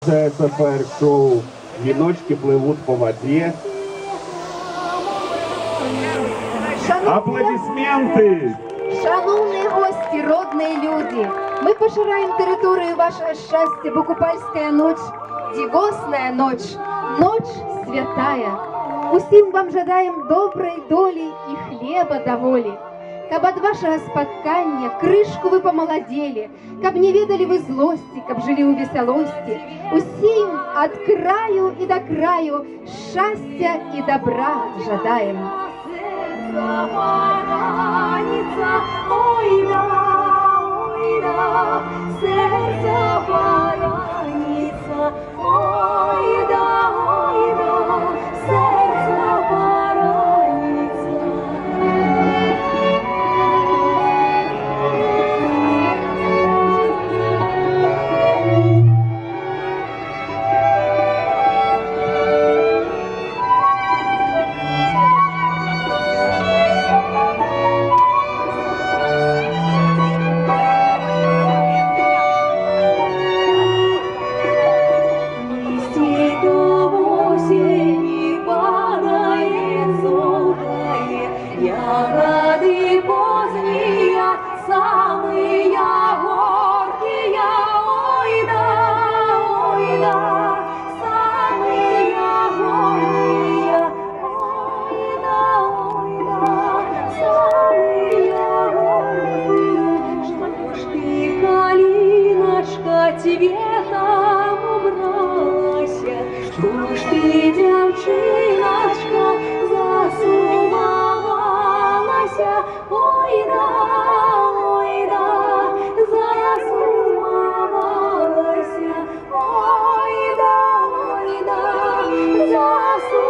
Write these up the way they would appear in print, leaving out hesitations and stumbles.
Тепер шоу «Віночки пливуть по воді». Аплодисменти! Шановні гості, родные люди, мы пошираем территорию вашего счастья, бо купальская ночь, дивосная ночь, ночь святая. Усім вам жадаем доброй доли и хлеба до воли. Каб от вашего споткання крышку вы помолодели, каб не ведали вы злости, каб жили у веселости, усім от краю и до краю счастья и добра жадаем. Ой да, серце пораниться, ой да, серце пораниться. Ягоды поздние, самые горькие, ой да, самые горькие, ой да, самые горькие. Что ж ты, калиночка, цветом убралась, что ж ты, девчиночка, засумалась? Ой да, засумалась. Ой да, засумалась.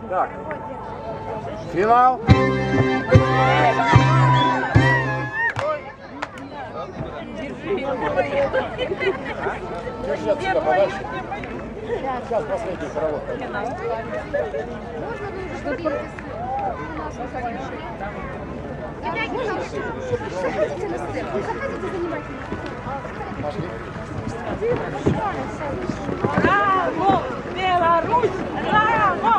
Так, финал. Держи отсюда подальше. Сейчас последний хоровод. Заходите на сцену, заходите занимать. Пошли. Браво, Беларусь! Браво!